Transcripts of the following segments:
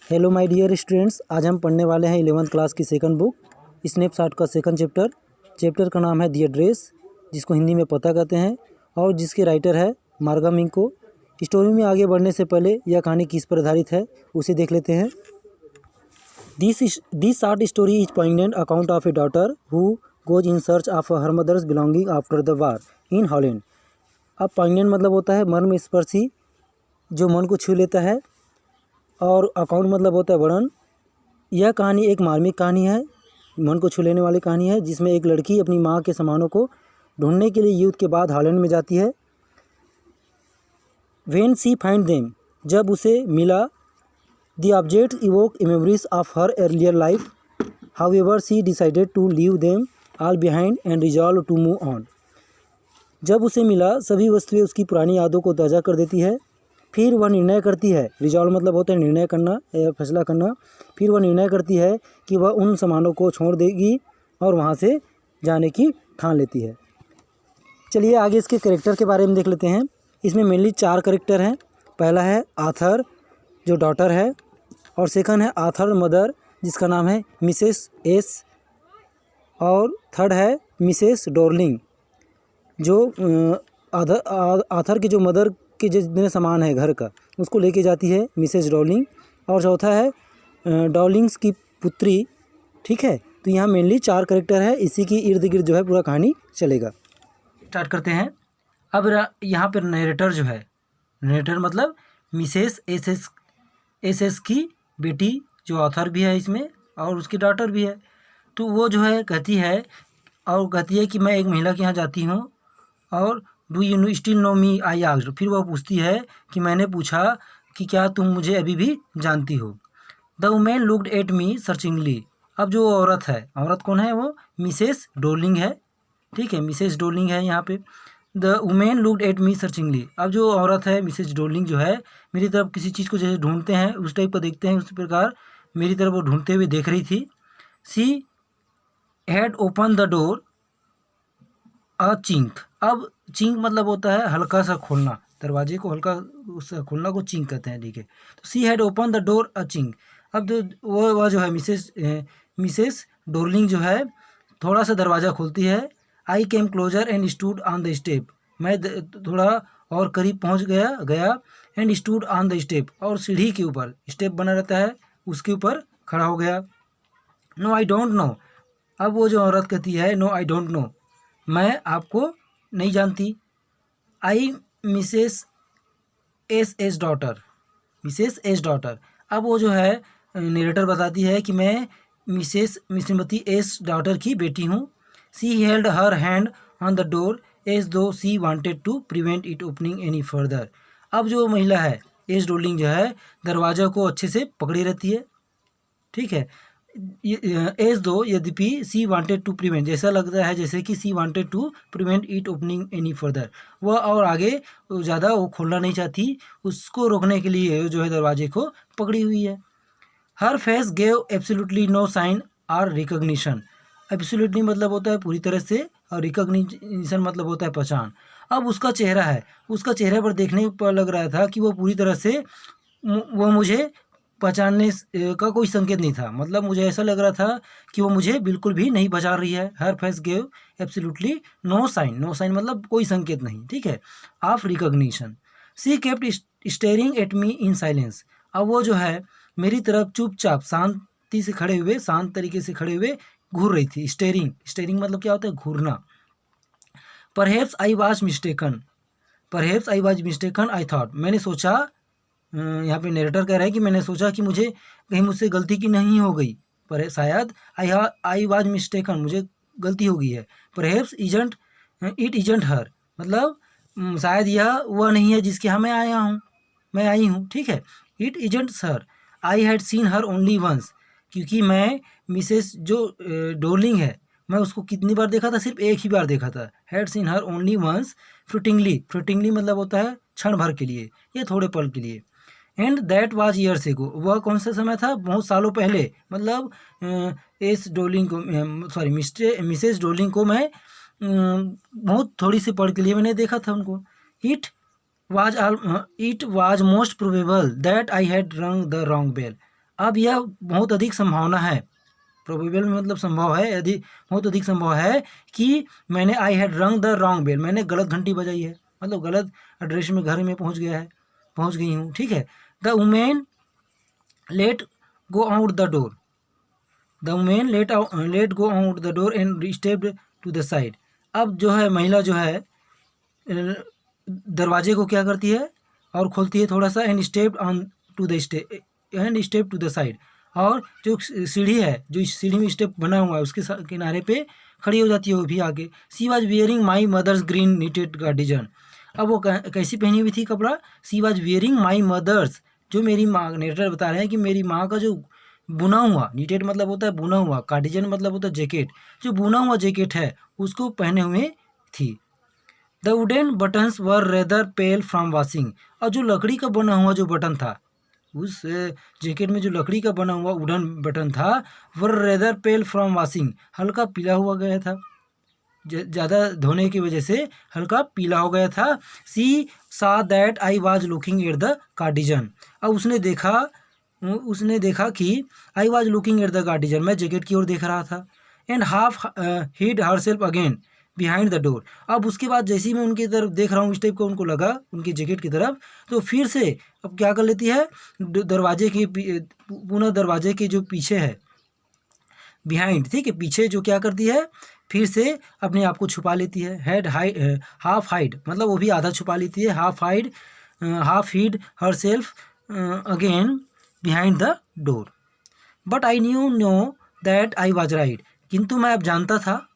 Hello my dear students, आज हम पढ़ने वाले हैं 11th क्लास की सेकंड बुक स्नैपशॉट का सेकंड चैप्टर का नाम है द एड्रेस, जिसको हिंदी में पता कहते हैं और जिसके राइटर है मार्गा मिंको। स्टोरी में आगे बढ़ने से पहले यह कहानी किस पर आधारित है उसे देख लेते हैं। This short story is pointed account of a daughter who goes in search of her mother's belonging after the war in Holland. अब पॉइंटेड मतलब होता है मर्म स्पर्शी, जो मन को छू लेता है, और अकाउंट मतलब होता है वर्णन। यह कहानी एक मार्मिक कहानी है, मन को छू लेने वाली कहानी है, जिसमें एक लड़की अपनी माँ के सामानों को ढूंढने के लिए युद्ध के बाद हॉलैंड में जाती है। व्हेन शी फाइंड देम, जब उसे मिला, the object evoke memories of her earlier life, however she decided to leave them all behind and resolve to move on. जब उसे मिला, सभी वस्तुएं उसकी पुरानी यादों को ताज़ा कर देती है। फिर वह निर्णय करती है, रिजॉल्व मतलब होता है निर्णय करना या फैसला करना। फिर वह निर्णय करती है कि वह उन सामानों को छोड़ देगी और वहाँ से जाने की ठान लेती है। चलिए आगे इसके कैरेक्टर के बारे में देख लेते हैं। इसमें मेनली 4 कैरेक्टर हैं। पहला है आर्थर, जो डॉटर है, और सेकंड है आर्थर मदर, जिसका नाम है मिसेस एस, और थर्ड है मिसेस डॉर्लिंग, जो आर्थर की जो मदर के जितने सामान है घर का उसको लेके जाती है मिसेस डॉर्लिंग। और चौथा है डॉर्लिंग्स की पुत्री। ठीक है, तो यहाँ मेनली 4 कैरेक्टर है, इसी की इर्द गिर्द जो है पूरा कहानी चलेगा। स्टार्ट करते हैं। अब यहाँ पर नरेटर जो है, नरेटर मतलब मिसेस एस की बेटी, जो ऑथर भी है इसमें और उसकी डॉटर भी है। तो वो जो है कहती है कि मैं एक महिला के यहाँ जाती हूँ, और do you still know me I asked. फिर वह पूछती है कि मैंने पूछा कि क्या तुम मुझे अभी भी जानती हो। The women looked at me searchingly. अब जो औरत है, औरत कौन है? वो मिसेस डॉर्लिंग है। ठीक है, मिसेस डॉर्लिंग है यहाँ पे। The women looked at me searchingly. अब जो औरत है मिसेस डॉर्लिंग जो है, मेरी तरफ किसी चीज़ को जैसे ढूंढते हैं उस टाइप का देखते हैं, उस प्रकार मेरी तरफ वो ढूंढते हुए देख रही थी। She had open the door a chink. अब चिंक मतलब होता है हल्का सा खोलना, दरवाजे को हल्का सा खोलना को चिंक कहते हैं। ठीक है, तो she had open the door a chink. अब जो वह जो है मिसेस डॉर्लिंग जो है थोड़ा सा दरवाज़ा खोलती है। I came closer and stood on the step. मैं थोड़ा और करीब पहुंच गया and stood on the step, और सीढ़ी के ऊपर स्टेप बना रहता है उसके ऊपर खड़ा हो गया। No I don't know. अब वो जो औरत कहती है नो आई डोंट नो, मैं आपको नहीं जानती। I Mrs S daughter, Mrs S daughter. अब वो जो है नरेटर बताती है कि मैं श्रीमती एस डॉटर की बेटी हूँ। She held her hand on the door as though she wanted to prevent it opening any further. अब जो महिला है एस डॉर्लिंग जो है दरवाज़ा को अच्छे से पकड़ी रहती है। ठीक है, एज दो यद्यपि सी वांटेड टू प्रिवेंट, जैसा लगता है जैसे कि she wanted to prevent it opening any further, वह और आगे ज़्यादा वो खोलना नहीं चाहती, उसको रोकने के लिए जो है दरवाजे को पकड़ी हुई है। Her face gave absolutely no sign और रिकॉग्निशन। एब्सोल्युटली मतलब होता है पूरी तरह से, और रिकॉग्निशन मतलब होता है पहचान। अब उसका चेहरा है, उसका चेहरे पर देखने पर लग रहा था कि वो पूरी तरह से वो मुझे पहचानने का कोई संकेत नहीं था। मतलब मुझे ऐसा लग रहा था कि वो मुझे बिल्कुल भी नहीं पहचान रही है। Her face gave absolutely no sign, no sign मतलब कोई संकेत नहीं। ठीक है, of recognition. She kept staring at me in silence. अब वो जो है मेरी तरफ चुपचाप शांति से खड़े हुए, शांत तरीके से खड़े हुए घूर रही थी। स्टेयरिंग मतलब क्या होता है? घूरना। Perhaps I was mistaken, perhaps I was mistaken I thought. मैंने सोचा, यहाँ पे नरेटर कह रहा है कि मैंने सोचा कि मुझे कहीं मुझसे गलती की नहीं हो गई, पर शायद आई वाज मिस्टेकन, मुझे गलती हो गई है। परहैप्स इट इजंट हर, मतलब शायद यह वह नहीं है जिसके यहाँ मैं आई हूँ। ठीक है, it isn't her, I had seen her only once, क्योंकि मैं मिसेस जो डॉर्लिंग है मैं उसको कितनी बार देखा था? सिर्फ एक ही बार देखा था। Had seen her only once fleetingly मतलब होता है क्षण भर के लिए या थोड़े पल के लिए। And that was years ago, वह कौन सा समय था? बहुत सालों पहले। मतलब एस डॉर्लिंग को, सॉरी मिसेस डॉर्लिंग को मैं बहुत थोड़ी सी पल के लिए मैंने देखा था उनको। It was most probable that I had रंग द रॉन्ग बेल। अब यह बहुत अधिक संभावना है, प्रोबेबल मतलब संभव है, अधिक बहुत अधिक संभव है कि मैंने आई हैड रंग द रॉन्ग बेल, मैंने गलत घंटी बजाई है, मतलब गलत एड्रेस में घर में पहुंच गई हूँ। ठीक है। The women let go out the door, the women let go out the door and stepped to the side. अब जो है महिला जो है दरवाजे को क्या करती है और खोलती है थोड़ा सा, and stepped on to the step to the side, और जो सीढ़ी है, जो इस सीढ़ी में स्टेप बना हुआ है उसके किनारे पे खड़ी हो जाती है वो भी आगे। She was wearing my mother's green knitted cardigan. अब वो कैसी पहनी हुई थी कपड़ा? She was wearing my mother's, जो मेरी माँ, नेटर बता रहे हैं कि मेरी माँ का जो बुना हुआ, नीटेड मतलब होता है बुना हुआ, कार्डिजन मतलब होता है जैकेट, जो बुना हुआ जैकेट है उसको पहने हुए थी। The wooden buttons were rather pale from washing, और जो लकड़ी का बना हुआ जो बटन था, उस जैकेट में जो लकड़ी का बना हुआ वुडन बटन था, वर रेदर पेल फ्रॉम वॉशिंग, हल्का पीला हुआ गया था, ज़्यादा धोने की वजह से हल्का पीला हो गया था। She saw that I was looking at the cardigan, अब उसने देखा कि I was looking at the cardigan, मैं जैकेट की ओर देख रहा था। And half hid her self again behind the door, अब उसके बाद जैसे ही मैं उनकी तरफ देख रहा हूँ, इस टाइप का उनको लगा उनकी जैकेट की तरफ, तो फिर से अब क्या कर लेती है, दरवाजे की पुनः दरवाजे के जो पीछे है, बिहाइंड, ठीक है, पीछे जो क्या करती है, फिर से अपने आप को छुपा लेती है। हेड हाइड, हाफ हाइड मतलब वो भी आधा छुपा लेती है, half hid her self again behind the door. But I know that I was right, किंतु मैं अब जानता था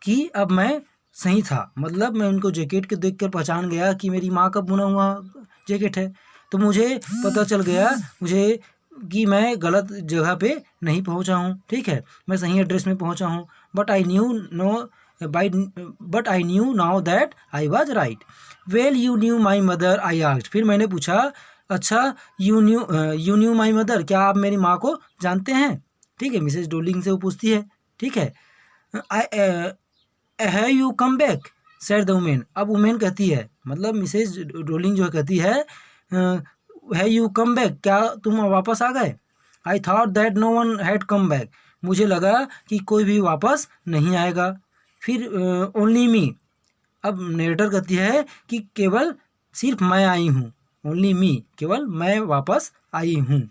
कि अब मैं सही था, मतलब मैं उनको जैकेट के देखकर पहचान गया कि मेरी माँ का बुना हुआ जैकेट है, तो मुझे पता चल गया मुझे कि मैं गलत जगह पे नहीं पहुंचा हूँ। ठीक है, मैं सही एड्रेस में पहुंचा हूँ। But I knew now that I was right. Well you knew my mother, I asked, फिर मैंने पूछा, अच्छा यू न्यू माई मदर, क्या आप मेरी माँ को जानते हैं? ठीक है, मिसेज डोलिंग से वो पूछती है। ठीक है, है you come back said the women, अब वुमेन कहती है, मतलब मिसेज डोलिंग जो कहती है, है यू कम बैक, क्या तुम वापस आ गए? I thought that no one had come back, मुझे लगा कि कोई भी वापस नहीं आएगा। फिर ओनली मी, अब नेरेटर कहती है कि केवल सिर्फ मैं आई हूँ, ओनली मी, केवल मैं वापस आई हूँ।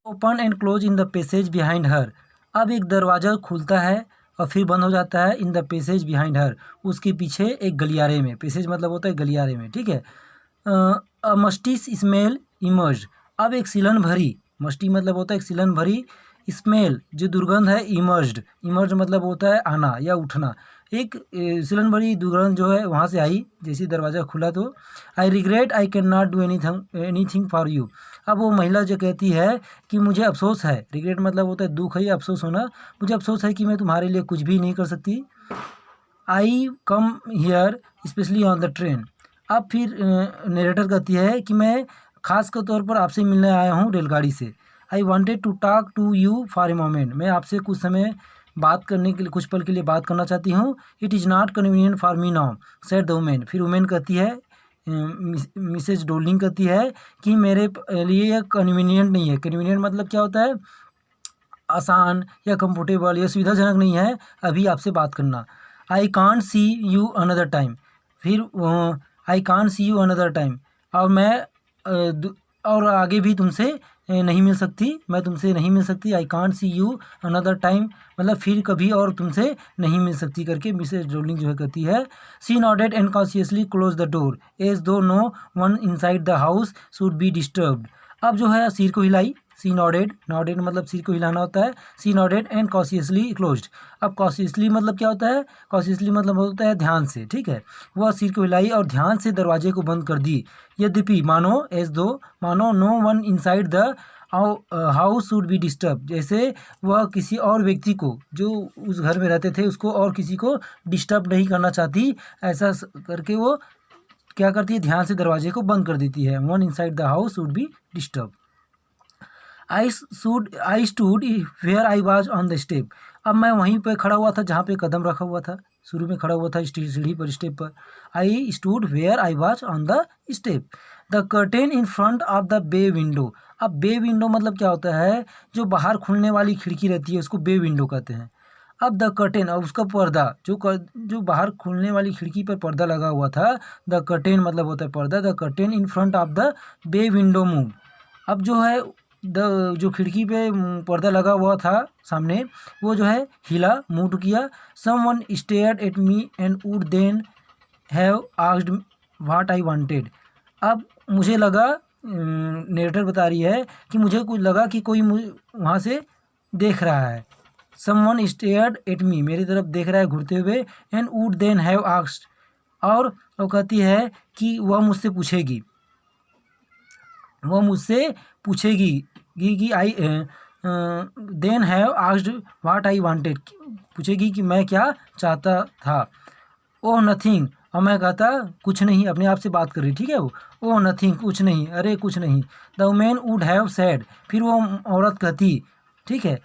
Open and close in the passage behind her, अब एक दरवाज़ा खुलता है और फिर बंद हो जाता है, in the passage behind her, उसके पीछे एक गलियारे में, पैसेज मतलब होता है गलियारे में। ठीक है, मस्टी स्मेल इमर्ज, अब एक सिलन भरी, मस्टी मतलब होता है एक सिलन भरी, स्मेल जो दुर्गंध है, इमर्ज मतलब होता है आना या उठना, एक सिलन भरी दुर्गंध जो है वहाँ से आई जैसे दरवाज़ा खुला। तो I regret I can not do anything for you, अब वो महिला जो कहती है कि मुझे अफसोस है, रिग्रेट मतलब होता है दुख है या अफसोस होना, मुझे अफसोस है कि मैं तुम्हारे लिए कुछ भी नहीं कर सकती। I come here specially on the train, अब फिर नरेटर कहती है कि मैं खास के तौर पर आपसे मिलने आया हूँ रेलगाड़ी से। I wanted to talk to you for a moment, मैं आपसे कुछ समय बात करने के लिए, कुछ पल के लिए बात करना चाहती हूँ। It is not convenient for me now said the women, फिर वुमेन कहती है, मिसेज डोलिंग कहती है कि मेरे लिए यह कन्वीनियंट नहीं है। कन्वीनियंट मतलब क्या होता है, आसान या कंफर्टेबल या सुविधाजनक नहीं है अभी आपसे बात करना। I can't see you another time, फिर I can't see you another time, और मैं और आगे भी तुमसे नहीं मिल सकती, मैं तुमसे नहीं मिल सकती। आई can't see you another time मतलब फिर कभी और तुमसे नहीं मिल सकती करके मिसेज डोलिंग जो है कहती है। She nodded and consciously close the door as though no one inside the house should be disturbed, अब जो है सिर को हिलाई, सी नॉडेड मतलब सिर को हिलाना होता है। She nodded and cautiously closed, अब कॉशियसली मतलब क्या होता है, कॉशियसली मतलब होता है ध्यान से। ठीक है, वह सिर को हिलाई और ध्यान से दरवाजे को बंद कर दी। यद्यपि मानो no one inside the house should be disturb, जैसे वह किसी और व्यक्ति को जो उस घर में रहते थे उसको और किसी को डिस्टर्ब नहीं करना चाहती, ऐसा करके वो क्या करती है, ध्यान से दरवाजे को बंद कर देती है। One inside the house should be disturb. I stood where I was on the step, अब मैं वहीं पे खड़ा हुआ था जहाँ पे कदम रखा हुआ था। शुरू में खड़ा हुआ था सीढ़ी पर, स्टेप पर। I stood where I was on the step. The curtain in front of the bay window. अब बे विंडो मतलब क्या होता है, जो बाहर खुलने वाली खिड़की रहती है उसको बे विंडो कहते हैं। अब द कर्टेन, अब उसका पर्दा, जो बाहर खुलने वाली खिड़की पर पर्दा लगा हुआ था, द कर्टेन मतलब होता है पर्दा। The curtain in front of the bay window move. अब जो है जो खिड़की पे पर्दा लगा हुआ था सामने, वो जो है हिला, मूव किया। Someone stared at me and would then have asked what I wanted. अब मुझे लगा, नरेटर बता रही है कि मुझे कुछ लगा कि कोई वहाँ से देख रहा है। समवन स्टेयर्ड एट मी, मेरी तरफ देख रहा है घूरते हुए। And would then have asked, और वो कहती है कि वह मुझसे पूछेगी कि I then have asked what I wanted, पूछेगी कि मैं क्या चाहता था। ओह नथिंग, और मैं कहता कुछ नहीं, अपने आप से बात कर रही, ठीक है वो। ओह नथिंग, कुछ नहीं, अरे कुछ नहीं। The women would have said, फिर वो औरत कहती, ठीक है,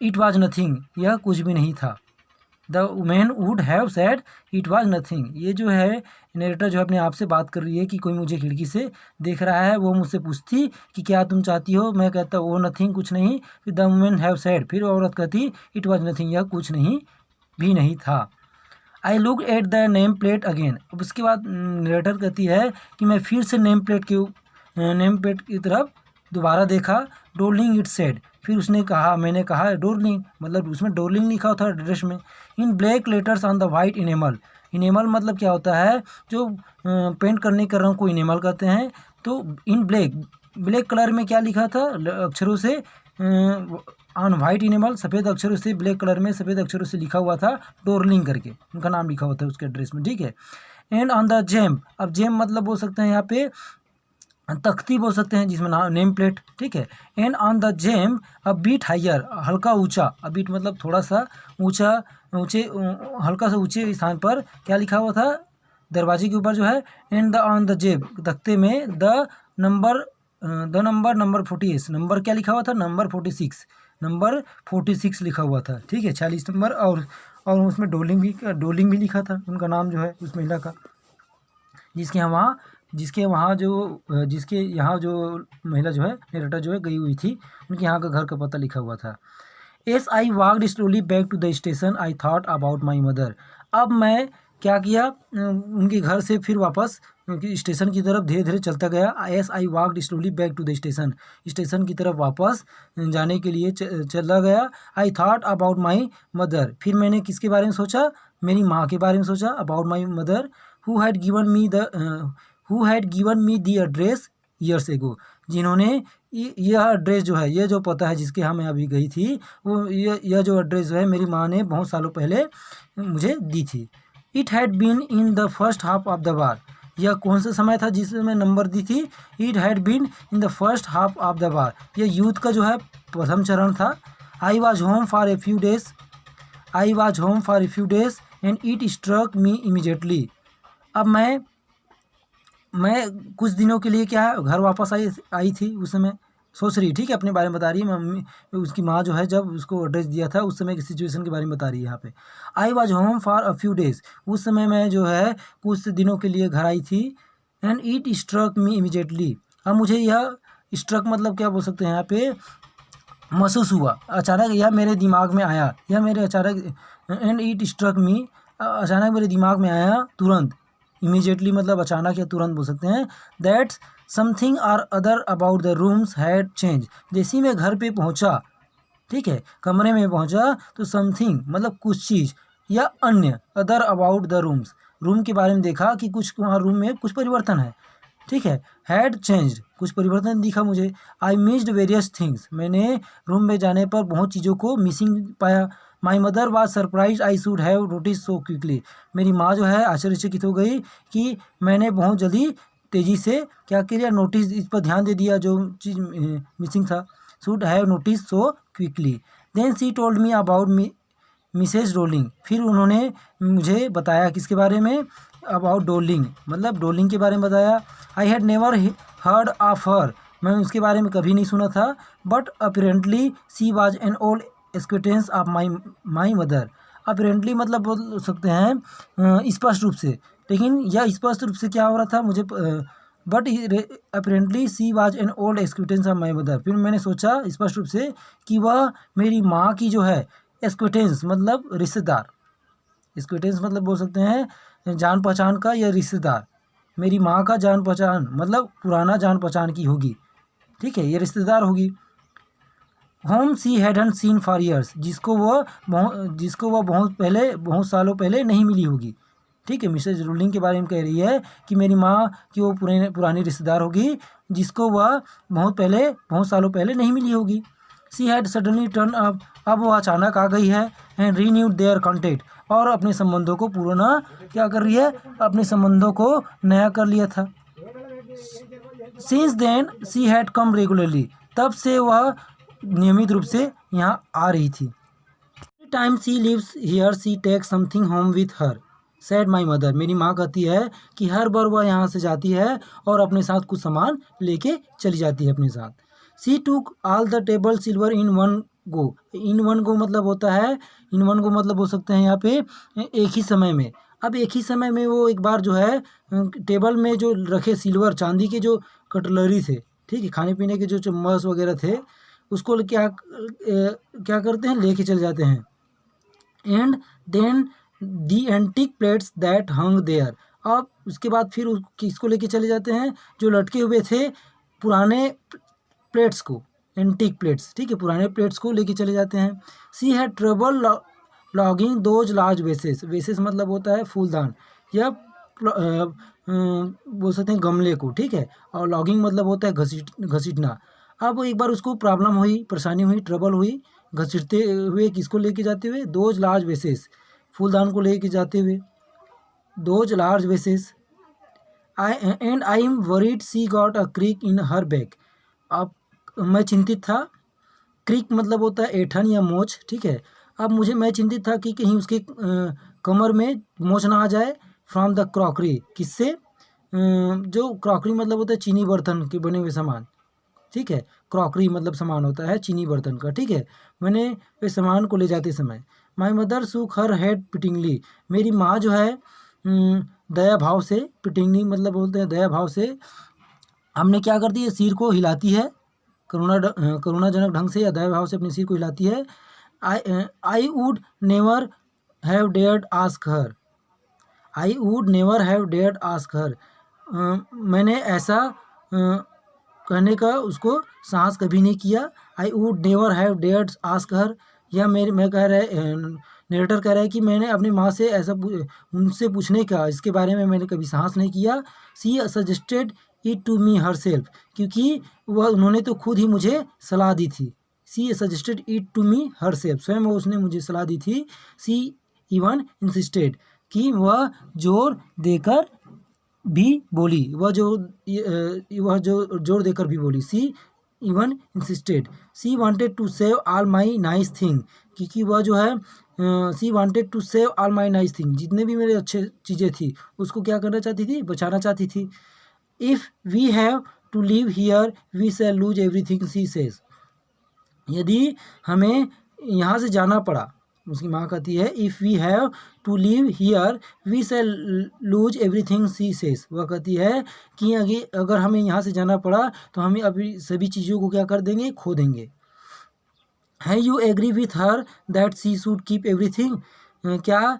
इट वाज नथिंग, यह कुछ भी नहीं था। The women would have said it was nothing. ये जो है नरेटर जो है अपने आप से बात कर रही है कि कोई मुझे खिड़की से देख रहा है। वो मुझसे पूछती कि क्या तुम चाहती हो, मैं कहता वो नथिंग, कुछ नहीं। फिर द वुमेन हैव सेड, फिर औरत कहती इट वाज नथिंग, यह कुछ नहीं भी नहीं था। I look at the name plate again. अब उसके बाद नरेटर कहती है कि मैं फिर से नेम प्लेट की तरफ दोबारा देखा। डोरलिंग इट सेड, फिर उसने कहा, मैंने कहा डोरलिंग, मतलब उसमें डोरलिंग लिखा था ड्रेस में। In black letters on the white enamel. Enamel मतलब क्या होता है, जो पेंट करने के रंग को इनेमल कहते हैं। तो इन ब्लैक कलर में क्या लिखा था, अक्षरों से ऑन वाइट इनेमल, सफ़ेद अक्षरों से, ब्लैक कलर में सफ़ेद अक्षरों से लिखा हुआ था डोरलिंग करके, उनका नाम लिखा हुआ था उसके ड्रेस में, ठीक है। एंड ऑन द जेम, अब जेम मतलब बोल सकते हैं यहाँ पे तख्ती बोल सकते हैं जिसमें नेम प्लेट, ठीक है। And on the gem a bit higher, हल्का ऊंचा, अ बीट मतलब थोड़ा सा ऊंचा, हल्का सा ऊंचे स्थान पर क्या लिखा हुआ था दरवाजे के ऊपर जो है। एंड द ऑन द जेब, तख्ते में नंबर 46, नंबर क्या लिखा हुआ था, नंबर 46 लिखा हुआ था, ठीक है, 46 नंबर। और उसमें डोलिंग भी लिखा था, उनका नाम जो है उस महिला का, जिसके यहाँ जो महिला जो है नरेटर जो है गई हुई थी, उनके यहाँ का घर का पता लिखा हुआ था। As I walked slowly back to the station I thought about my mother. अब मैं क्या किया, उनके घर से फिर वापस स्टेशन की तरफ धीरे धीरे चलता गया। As I walked slowly back to the station की तरफ वापस जाने के लिए चला गया। I thought about my mother, फिर मैंने किसके बारे में सोचा, मेरी माँ के बारे में सोचा। About my mother who had given me the address years ago, जिन्होंने यह एड्रेस जो है, ये जो पता है जिसके यहाँ मैं अभी गई थी, वो यह जो एड्रेस जो है मेरी माँ ने बहुत सालों पहले मुझे दी थी। It had been in the first half of the war, यह कौन सा समय था जिसमें नंबर दी थी। It had been in the first half of the war, यह युद्ध का जो है प्रथम चरण था। I was home for a few days and it struck me immediately. अब मैं कुछ दिनों के लिए क्या है घर वापस आई थी, उस समय सोच रही, ठीक है, अपने बारे में बता रही है मम्मी, उसकी माँ जो है जब उसको एड्रेस दिया था उस समय की सिचुएशन के बारे में बता रही है यहाँ पे। आई was home for a few days, उस समय मैं जो है कुछ दिनों के लिए घर आई थी। And it struck me immediately, अब मुझे यह स्ट्रक मतलब क्या बोल सकते हैं यहाँ पे, महसूस हुआ, अचानक यह मेरे दिमाग में आया, यह मेरे अचानक, एंड इट स्ट्रक मी, अचानक मेरे दिमाग में आया, तुरंत, इमीडिएटली मतलब अचानक या तुरंत बोल सकते हैं। दैट्स समथिंग और other about the rooms had change, जैसे ही मैं घर पे पहुंचा, ठीक है, कमरे में पहुंचा, तो समथिंग मतलब कुछ चीज़ या अन्य, other about the rooms, room के बारे में देखा कि कुछ वहाँ रूम में कुछ परिवर्तन है, ठीक है। हैड चेंज्ड, कुछ परिवर्तन दिखा मुझे। आई मिस्ड वेरियस थिंग्स, मैंने रूम में जाने पर बहुत चीज़ों को मिसिंग पाया। My mother was surprise I should have notice so quickly, मेरी माँ जो है आश्चर्यचकित हो गई कि मैंने बहुत जल्दी तेज़ी से क्या किया, नोटिस, इस पर ध्यान दे दिया जो चीज़ मिसिंग था। Should have notice so quickly. Then she told me about Mrs Dolling, फिर उन्होंने मुझे बताया किसके बारे में, अबाउट डोलिंग, मतलब डोलिंग के बारे में बताया। I had never heard of her, मैं उसके बारे में कभी नहीं सुना था। But apparently she was an old acquaintance of my mother, apparently मतलब बोल सकते हैं स्पष्ट रूप से, लेकिन यह स्पष्ट रूप से क्या हो रहा था मुझे, but apparently she was an old acquaintance of my mother. फिर मैंने सोचा स्पष्ट रूप से कि वह मेरी माँ की जो है एक्सक्विटेंस मतलब रिश्तेदार, एक्सक्विटेंस मतलब बोल सकते हैं जान पहचान का या रिश्तेदार, मेरी माँ का जान पहचान मतलब पुराना जान पहचान की होगी, ठीक है, ये रिश्तेदार होगी। Home she hadn't seen for years, जिसको वह बहुत सालों पहले नहीं मिली होगी, ठीक है। मिसेज रूलिंग के बारे में कह रही है कि मेरी माँ की वो पुरानी रिश्तेदार होगी जिसको वह बहुत सालों पहले नहीं मिली होगी। She had suddenly turn up, अब वह अचानक आ गई है, एंड रीन्यूड देयर कॉन्टेक्ट, और अपने संबंधों को पुराना क्या कर रही है, अपने संबंधों को नया कर लिया था। Since then she had come regularly, तब से वह नियमित रूप से यहाँ आ रही थी। Time she leaves here she take something home with her, said my mother, मेरी माँ कहती है कि हर बार वह यहाँ से जाती है और अपने साथ कुछ सामान लेके चली जाती है अपने साथ। सी टूक all the table silver in one go, in one go मतलब होता है, इन वन गो मतलब हो सकते हैं यहाँ पे एक ही समय में। अब एक ही समय में वो एक बार जो है टेबल में जो रखे सिल्वर चांदी के जो कटलरी थे, ठीक है, खाने पीने के जो चम्मच वगैरह थे, उसको क्या करते हैं, लेके चले जाते हैं। And then the antique plates that hung there, अब उसके बाद फिर किसको लेके चले जाते हैं, जो लटके हुए थे पुराने प्लेट्स को, एंटीक प्लेट्स, ठीक है, पुराने प्लेट्स को लेके चले जाते हैं। She had trouble lugging those large vases, vases मतलब होता है फूलदान या बोल सकते हैं गमले को, ठीक है, और लॉगिंग मतलब होता है घसीटना। अब एक बार उसको प्रॉब्लम हुई, परेशानी हुई, ट्रबल हुई, घसीटते हुए किसको लेके जाते हुए, दोज लार्ज वेसेस, फूलदान को लेके जाते हुए, those large vases. I am worried she got a crick in her back, अब मैं चिंतित था, क्रिक मतलब होता है ऐठन या मोच, ठीक है। अब मैं चिंतित था कि कहीं उसके कमर में मोच ना आ जाए, फ्रॉम द क्रॉकरी, किससे, जो क्रॉकरी मतलब होता है चीनी बर्तन के बने हुए सामान, ठीक है, क्रॉकरी मतलब सामान होता है चीनी बर्तन का, ठीक है, मैंने वे सामान को ले जाते समय। माई मदर सूक हर हेड पिटिंगली, मेरी माँ जो है दया भाव से, पिटिंगली मतलब बोलते हैं दया भाव से, हमने क्या करती है, सिर को हिलाती है, करुणाजनक ढंग से या दया भाव से अपने सिर को हिलाती है। I would never have dared ask her, I would never have dared ask her, मैंने ऐसा कहने का उसको साहस कभी नहीं किया। I would never have dared ask her, या मैं कह रहा नरेटर कह रहा है कि मैंने अपनी माँ से ऐसा उनसे पूछने का, इसके बारे में मैंने कभी साहस नहीं किया। She suggested it to me herself, क्योंकि उन्होंने तो खुद ही मुझे सलाह दी थी। She suggested it to me herself, स्वयं उसने मुझे सलाह दी थी। सी इवन इंसिस्टेड, कि वह जोर देकर भी बोली, वह जो जोर देकर भी बोली। She even insisted, she wanted to save all my nice thing, क्योंकि वह जो है she wanted to save all my nice thing, जितने भी मेरे अच्छे चीज़ें थी उसको क्या करना चाहती थी, बचाना चाहती थी। If we have to live here we shall lose everything, she says, यदि हमें यहाँ से जाना पड़ा, उसकी माँ कहती है, if we have to live here we shall lose everything, she says, वह कहती है कि अगर हमें यहाँ से जाना पड़ा तो हमें अभी सभी चीज़ों को क्या कर देंगे, खो देंगे। है you agree with her that she should keep everything, क्या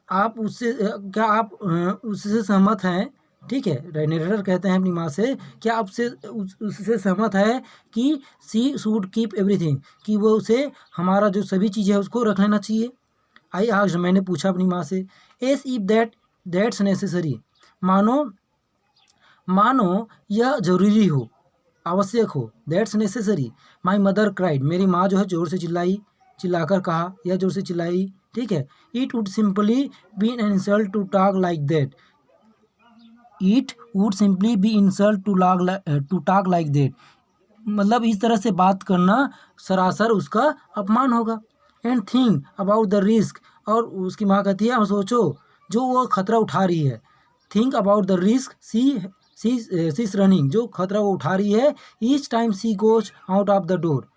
आप उससे सहमत हैं, ठीक है, नरेटर कहते हैं अपनी माँ से, क्या आप उससे सहमत है कि सी शुड कीप एवरीथिंग, कि वो उसे हमारा जो सभी चीज़ें है उसको रख लेना चाहिए। आई आस्क्ड, मैंने पूछा अपनी माँ से। एस इफ दैट्स नेसेसरी, मानो यह जरूरी हो, आवश्यक हो, that's necessary. My mother cried, मेरी माँ जो है जोर से चिल्लाकर कहा या जोर से चिल्लाई, ठीक है। It would simply be an insult to talk like that, it would simply be insult to talk like that, मतलब इस तरह से बात करना सरासर उसका अपमान होगा। And think about the risk, और उसकी माँ कहती है, और सोचो जो वो खतरा उठा रही है, think about the risk she is running, जो खतरा वो उठा रही है, each time she goes out of the door,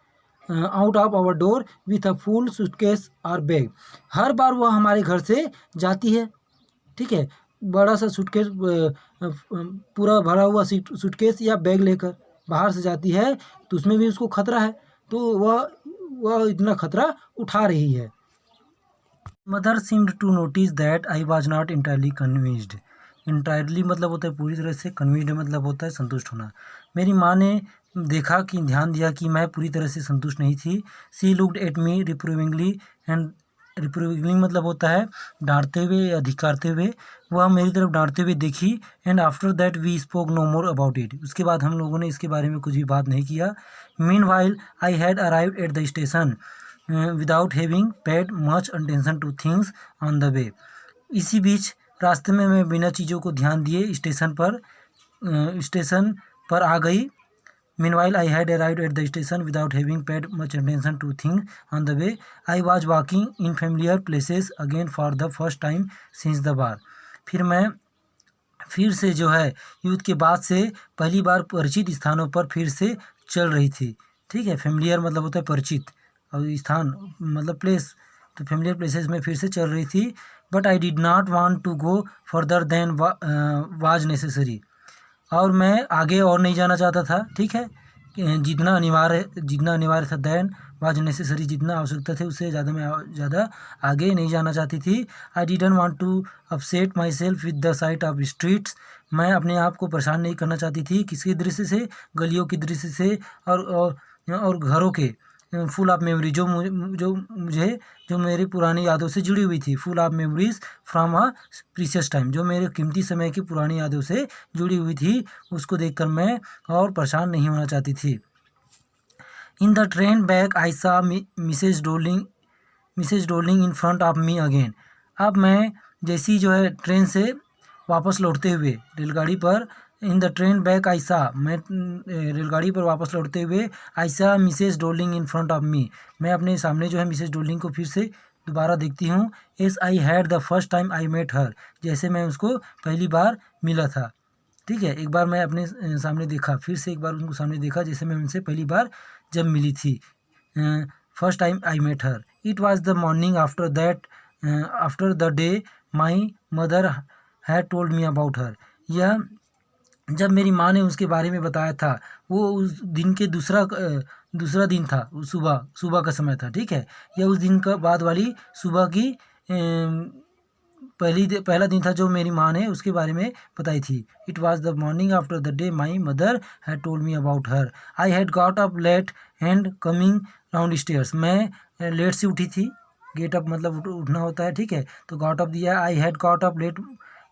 out of our door with a full suitcase और बैग। हर बार वह हमारे घर से जाती है, ठीक है, बड़ा सा सूटकेस पूरा भरा हुआ सूटकेस या बैग लेकर बाहर से जाती है, तो उसमें भी उसको खतरा है, तो वह इतना खतरा उठा रही है। Mother seemed to notice that I was not entirely convinced. Entirely मतलब होता है पूरी तरह से, कन्विंस्ड मतलब होता है संतुष्ट होना। मेरी माँ ने देखा कि ध्यान दिया कि मैं पूरी तरह से संतुष्ट नहीं थी। सी लुक्ड एट मी रिप्रूविंगली, एंड रिप्रूविंगली मतलब होता है डांटते हुए या धिक्कारते हुए। वह मेरी तरफ डांटते हुए देखी। And after that we spoke no more about it. उसके बाद हम लोगों ने इसके बारे में कुछ भी बात नहीं किया। Mean while I had arrived at the station without having paid much attention two things on the way. इसी बीच रास्ते में मैं बिना चीज़ों को ध्यान दिए स्टेशन पर आ गई। Meanwhile, I had arrived at the station without having paid much attention to things on the way. I was walking in familiar places again for the first time since the war. फिर से जो है युद्ध के बाद से पहली बार परिचित स्थानों पर फिर से चल रही थी, ठीक है। फेमिलियर मतलब होता है परिचित, और स्थान मतलब प्लेस, तो फेमिलियर प्लेसेस में फिर से चल रही थी। But I did not want to go further than was necessary. और मैं आगे और नहीं जाना चाहता था, ठीक है, जितना अनिवार्य था, देन वाज नेसेसरी जितना आवश्यकता थी उससे ज़्यादा आगे नहीं जाना चाहती थी। I didn't want to upset myself with the sight of streets. मैं अपने आप को परेशान नहीं करना चाहती थी किसी दृश्य से, गलियों की दृश्य से और घरों के। फुल ऑफ मेमोरी जो मेरी पुरानी यादों से जुड़ी हुई थी। Full of memories from a precious time, जो मेरे कीमती समय की पुरानी यादों से जुड़ी हुई थी, उसको देखकर मैं और परेशान नहीं होना चाहती थी। In the train back I saw Mrs doling in front of me again. अब मैं जैसी जो है ट्रेन से वापस लौटते हुए रेलगाड़ी पर, in the train back I saw, मैं रेलगाड़ी पर वापस लौटते हुए, I saw Mrs doling in front of me, मैं अपने सामने जो है मिसेज डोलिंग को फिर से दोबारा देखती हूँ। As I had the first time I met her, जैसे मैं उसको पहली बार मिला था, ठीक है। एक बार मैं अपने सामने देखा, फिर से एक बार उनको सामने देखा जैसे मैं उनसे पहली बार जब मिली थी। First time I met her. It was the morning after the day my mother had told me about her. यह जब मेरी माँ ने उसके बारे में बताया था, वो उस दिन के दूसरा दिन था, सुबह का समय था, ठीक है। यह उस दिन का बाद वाली सुबह की पहला दिन था जो मेरी माँ ने उसके बारे में बताई थी। It was the morning after the day my mother had told me about her. I had got up late and coming downstairs, मैं लेट से उठी थी। गेट अप मतलब उठना होता है, ठीक है, तो गॉट अप दिया। I had got up late,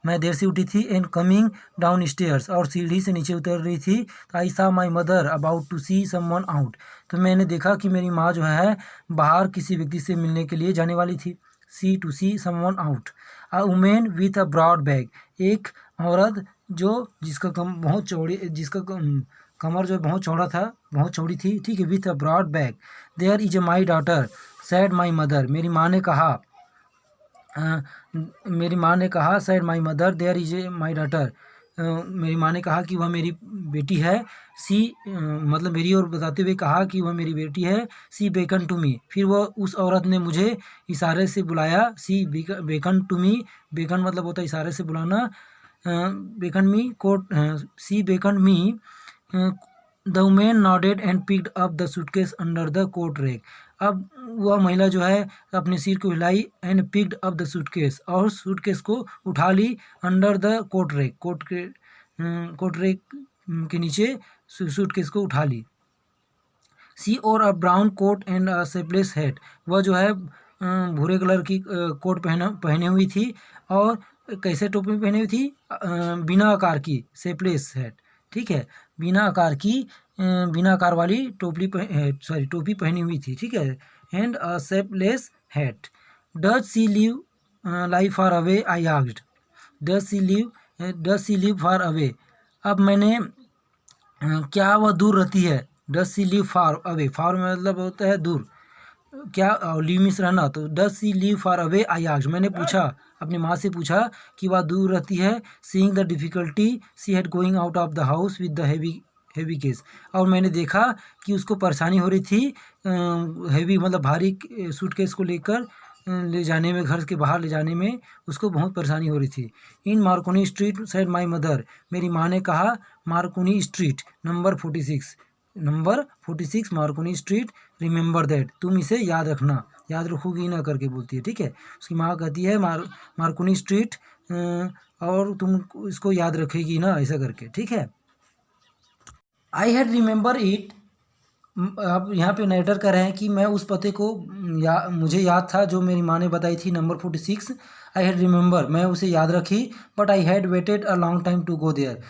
मैं देर से उठी थी। एंड कमिंग डाउन स्टेयर्स, और सीढ़ी से नीचे उतर रही थी। तो I saw my mother about to see someone out, तो मैंने देखा कि मेरी माँ जो है बाहर किसी व्यक्ति से मिलने के लिए जाने वाली थी। She to see someone out. A women with a broad bag, एक औरत जिसका कमर जो बहुत चौड़ा था, बहुत चौड़ी थी, ठीक है। With a broad bag. There is a my daughter said my mother, मेरी माँ ने कहा said my mother there is a my daughter, मेरी माँ ने कहा कि वह मेरी बेटी है। सी मतलब मेरी ओर बताते हुए कहा कि वह मेरी बेटी है। सी बेकन टू मी, फिर वह उस औरत ने मुझे इशारे से बुलाया। She beckon to me, beckon मतलब होता है इशारे से बुलाना। Beckon me coat, she beckon me. The women nodded and picked up the suitcase under the coat rack. अब वह महिला जो है अपने सिर को हिलाई। And picked up the suitcase, और सूटकेस को उठा ली। Under the coat rack, coat rack के नीचे सूटकेस को उठा ली। सी और a brown coat and a shapeless hat, वह जो है भूरे कलर की कोट पहने हुई थी, और कैसे टोपी पहनी हुई थी, बिना आकार की, शेपलेस हैट, ठीक है, बिना आकार वाली टोपी पहनी हुई थी, ठीक है। And a shapeless hat. Does she live life far away, I asked. Does she live far away, अब मैंने क्या वह दूर रहती है। Does she live far away, far मतलब होता है दूर, क्या लिव मीन्स रहना, तो does she live far away I asked, मैंने पूछा, अपनी माँ से पूछा कि वह दूर रहती है। Seeing the difficulty she had going out of the house with the heavy case, और मैंने देखा कि उसको परेशानी हो रही थी हेवी मतलब भारी सूटकेस को लेकर ले जाने में, घर के बाहर ले जाने में उसको बहुत परेशानी हो रही थी। In Marconi street said my mother, मेरी माँ ने कहा Marconi street number 46 Marconi street, remember that, तुम इसे याद रखना, याद रखोगी ना करके बोलती है। ठीक है, उसकी माँ कहती है मार्कोनी स्ट्रीट और तुम इसको याद रखेगी ना, ऐसा करके। ठीक है, आई हैड रिमेंबर इट। अब यहाँ पे नरेटर कर रहे हैं कि मैं उस पते को मुझे याद था जो मेरी माँ ने बताई थी, नंबर 46। आई हैड रिमेंबर, मैं उसे याद रखी। But I had waited a long time to go there,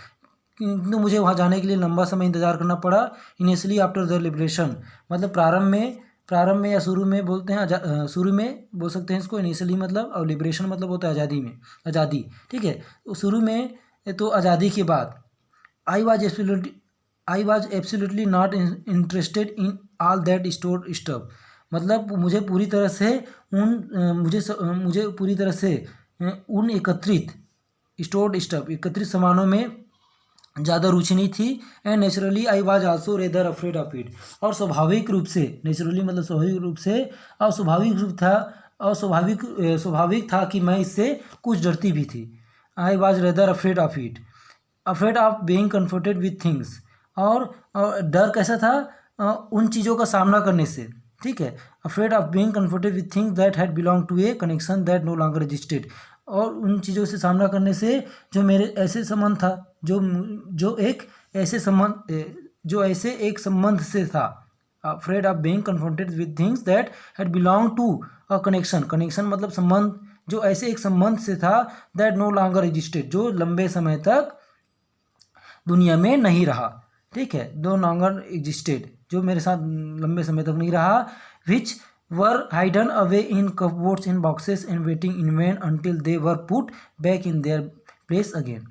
किंतु मुझे वहाँ जाने के लिए लंबा समय इंतज़ार करना पड़ा। इनिशियली आफ्टर द लिबरेशन, मतलब प्रारंभ में या शुरू में बोलते हैं, शुरू में बोल सकते हैं इसको इनिशियली मतलब, और लिबरेशन मतलब होता है आज़ादी। ठीक है, तो शुरू में तो आज़ादी के बाद I was absolutely not interested in all that stored stuff, मतलब मुझे पूरी तरह से उन एकत्रित सामानों में ज़्यादा रुचि नहीं थी। And naturally I was also rather afraid of it, और स्वाभाविक रूप से, नेचुरली मतलब स्वाभाविक रूप से, और स्वाभाविक था कि मैं इससे कुछ डरती भी थी। I was rather afraid of it, afraid of being confronted with things, और डर कैसा था, उन चीज़ों का सामना करने से। ठीक है, afraid of being confronted with things that had belong to a connection that no longer existed, और उन चीज़ों से सामना करने से जो मेरे ऐसे संबंध था, जो ऐसे एक संबंध से था। Afraid of being confronted with things that had belong to a connection मतलब संबंध, जो ऐसे एक संबंध से था, दैट नो लॉन्गर एग्जिस्टेड, जो लंबे समय तक दुनिया में नहीं रहा। ठीक है, नो लॉन्गर एग्जिस्टेड, जो मेरे साथ लंबे समय तक नहीं रहा। Which were hidden away in cupboards in boxes and waiting in vain until they were put back in their place again,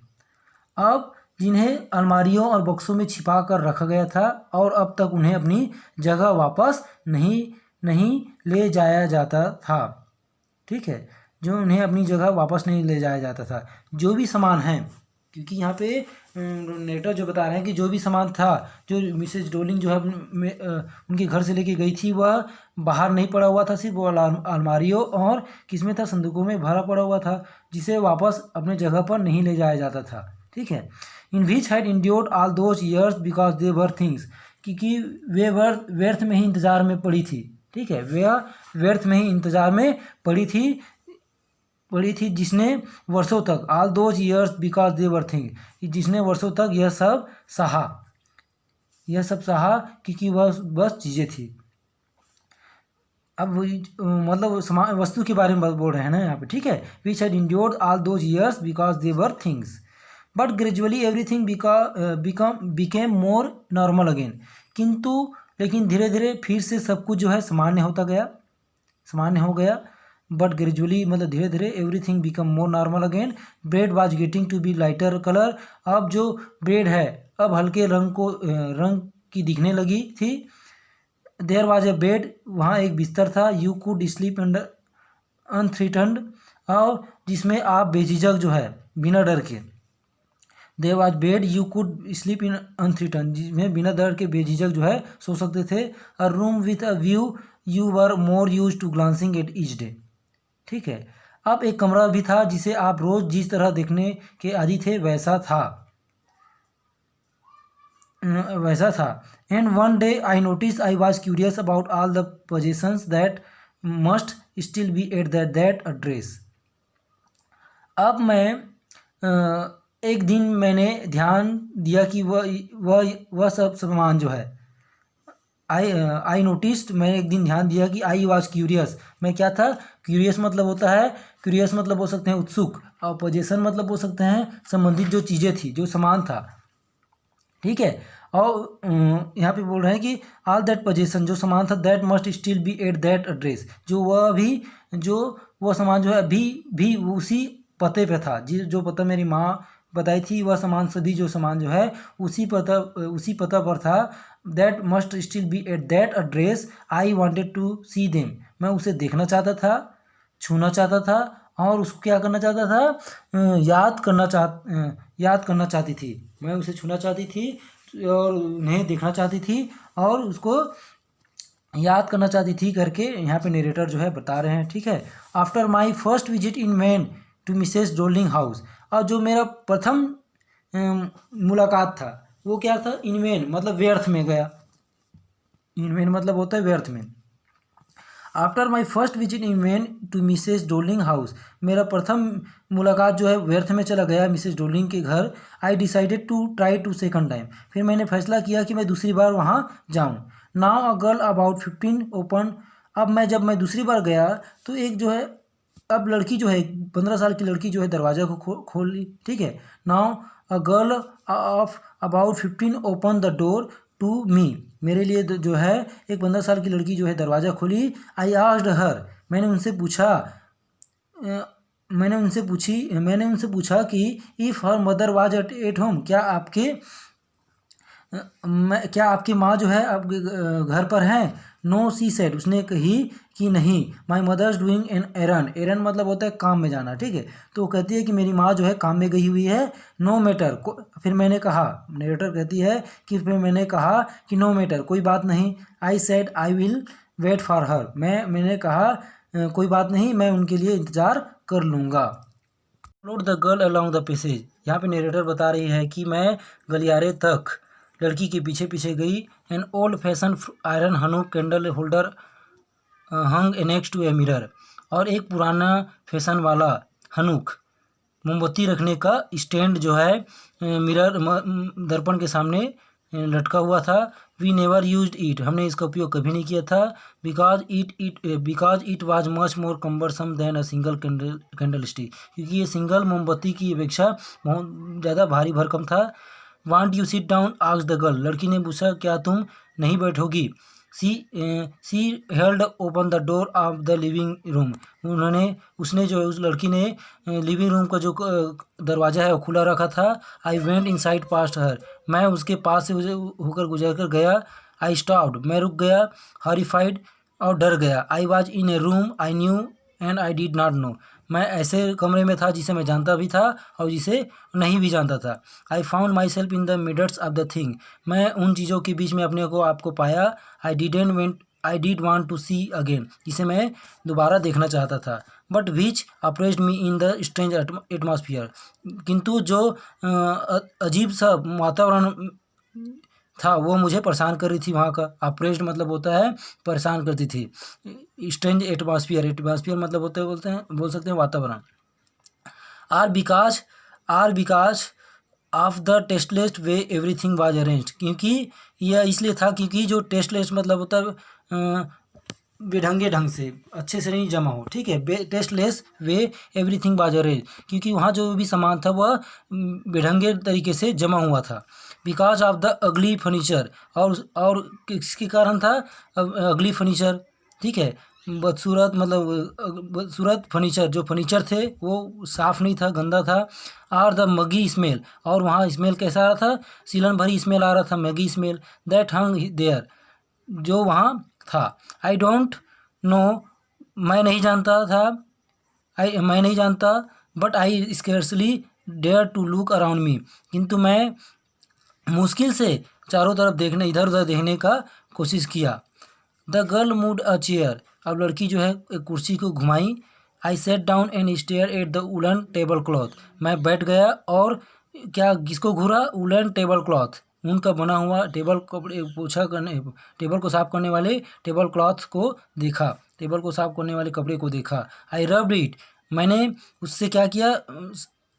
अब जिन्हें अलमारियों और बक्सों में छिपा कर रखा गया था और अब तक उन्हें अपनी जगह वापस नहीं ले जाया जाता था। ठीक है, जो उन्हें अपनी जगह वापस नहीं ले जाया जाता था, जो भी सामान हैं, क्योंकि यहाँ पे नेटर जो बता रहे हैं कि जो भी सामान था, जो मिसेज डोलिंग जो है उनके घर से लेके गई थी, वह बाहर नहीं पड़ा हुआ था, सिर्फ वो अलमारियों और किसमें था, संदूकों में भरा पड़ा हुआ था, जिसे वापस अपने जगह पर नहीं ले जाया जाता था। ठीक है, in which had endured all those years because they were things, क्योंकि वे व्यर्थ में ही इंतजार में पड़ी थी। ठीक है, वे व्यर्थ में ही इंतजार में पड़ी थी, जिसने वर्षों तक, all those years because they were thing, जिसने वर्षों तक यह सब सहा क्योंकि वह बस चीज़ें थी। अब मतलब वस्तु के बारे में बोल रहे हैं ना यहाँ पे। ठीक है, विच had endured all those years because they were things, but gradually everything became more normal again, लेकिन धीरे धीरे फिर से सब कुछ जो है सामान्य हो गया। बट ग्रेजुअली मतलब धीरे धीरे, everything become more normal again. Bread was getting to be lighter colour, अब जो ब्रेड है अब हल्के रंग की दिखने लगी थी। देयर वाज ए बेड, वहाँ एक बिस्तर था। You could sleep under unthreatened, और जिसमें आप बेझिझक जो है बिना डर के, there was bed you could sleep in unthreatened, जिसमें बिना डर के बेझिझक जो है सो सकते थे। A room with a view you were more use to glancing at each day. ठीक है, अब एक कमरा भी था जिसे आप रोज जिस तरह देखने के आदी थे वैसा था। And one day I notice I was curious about all the positions that must still be at that address. अब मैं एक दिन मैंने ध्यान दिया कि वह सब सामान जो है, आई नोटिस्ड, मैंने एक दिन ध्यान दिया कि आई वॉज क्यूरियस, मैं क्या था, क्यूरियस मतलब हो सकते हैं उत्सुक, और पोजीशन मतलब हो सकते हैं संबंधित जो चीज़ें थी, जो सामान था। ठीक है, और यहाँ पे बोल रहे हैं कि ऑल दैट पोजीशन, जो सामान था, that must still be at that address, वह सामान जो है अभी भी उसी पते पे था, जो पता मेरी माँ बताई थी, वह सभी जो सामान जो है उसी पता पर था। That must still be at that address, I wanted to see them, मैं उसे देखना चाहता था, छूना चाहता था, और उसको क्या करना चाहता था, याद करना चाहती थी, मैं उसे छूना चाहती थी, और उन्हें देखना चाहती थी और उसको याद करना चाहती थी करके यहाँ पे नरेटर जो है बता रहे हैं, ठीक है। After my first visit in vain to Mrs Dolling house, और जो मेरा प्रथम मुलाकात था वो क्या था, इन वैन मतलब व्यर्थ में गया, इन वैन मतलब होता है व्यर्थ में। After my first visit in vain to Mrs Dolling house, मेरा प्रथम मुलाकात जो है व्यर्थ में चला गया मिसेस डोलिंग के घर। I decided to try to second time, फिर मैंने फैसला किया कि मैं दूसरी बार वहाँ जाऊँ। Now a girl about 15 open, अब जब मैं दूसरी बार गया तो एक जो है, अब लड़की जो है 15 साल की लड़की जो है दरवाज़ा को खोल ली, ठीक है। Now a girl of about 15 open the door to me, मेरे लिए जो है एक 15 साल की लड़की जो है दरवाज़ा खोली। आई आस्क्ड हर, मैंने उनसे पूछा कि if her mother was at home, क्या आपकी माँ जो है आपके घर पर हैं। नो सी सेड, उसने कही कि नहीं। माई मदर्स डूइंग एन एरन, एरन मतलब होता है काम में जाना, ठीक है। तो वो कहती है कि मेरी माँ जो है काम में गई हुई है। नो मैटर, फिर मैंने कहा, नरेटर कहती है कि फिर मैंने कहा कि नो मैटर, कोई बात नहीं। I said I will wait for her, मैंने कहा कोई बात नहीं, मैं उनके लिए इंतज़ार कर लूँगा। Followed the girl along the passage, यहाँ पे नरेटर बता रही है कि मैं गलियारे तक लड़की के पीछे पीछे गई। An old fashion iron Hanukkah candle holder hung next to a mirror, और एक पुराना फैशन वाला हनुक मोमबत्ती रखने का स्टैंड जो है मिरर दर्पण के सामने लटका हुआ था। वी नेवर यूज्ड इट, हमने इसका उपयोग कभी नहीं किया था। Because it was much more cumbersome then a single candle stick, क्योंकि ये सिंगल मोमबत्ती की अपेक्षा बहुत ज़्यादा भारी भरकम था। Want you sit down asked the girl, लड़की ने पूछा क्या तुम नहीं बैठोगी। She held open the door of the living room, उसने जो उस लड़की ने लिविंग रूम का जो दरवाज़ा है वो खुला रखा था। आई वेंट इनसाइड पास्ट हर, मैं उसके पास से होकर गुजर कर गया। आई स्टॉप्ड, मैं रुक गया। हॉरिफाइड, और डर गया। I was in A room I knew and I did not know, मैं ऐसे कमरे में था जिसे मैं जानता भी था और जिसे नहीं भी जानता था। I found my self in the midst of the thing, मैं उन चीज़ों के बीच में अपने को आपको पाया। I did want to see again, जिसे मैं दोबारा देखना चाहता था। But which oppressed me in the strange atmosphere, किंतु जो अजीब सा वातावरण था वो मुझे परेशान कर रही थी वहाँ का। अप्रेज्ड मतलब होता है परेशान करती थी। स्ट्रेंज एटमॉस्फियर, एटमॉस्फियर मतलब बोल सकते हैं वातावरण। Or because of the tasteless way everything was arranged, क्योंकि यह इसलिए था क्योंकि जो टेस्टलेस मतलब होता है बेढंगे ढंग से, अच्छे से नहीं जमा हो, ठीक है। Tasteless way everything was arranged, क्योंकि वहाँ जो भी सामान था वह बेढंगे तरीके से जमा हुआ था। Because of the ugly furniture, और किसके कारण था अगली फर्नीचर, ठीक है। बदसूरत मतलब बदसूरत फर्नीचर, जो फर्नीचर थे वो साफ़ नहीं था, गंदा था। और द मगी स्मेल, और वहाँ स्मेल कैसा आ रहा था, सीलन भरी स्मेल आ रहा था, muggy smell. That hung there, जो वहाँ था। आई डोंट नो, मैं नहीं जानता। But I scarcely dare to look around me, किंतु मैं मुश्किल से चारों तरफ इधर उधर देखने का कोशिश किया। The girl moved a chair, अब लड़की जो है एक कुर्सी को घुमाई। I sat down and stare at the woollen table cloth, मैं बैठ गया और क्या किसको घूरा, वुलन टेबल क्लॉथ, ऊन का बना हुआ टेबल को साफ करने वाले टेबल क्लॉथ को देखा, टेबल को साफ करने वाले कपड़े को देखा। आई रब्ड इट, मैंने उससे क्या किया,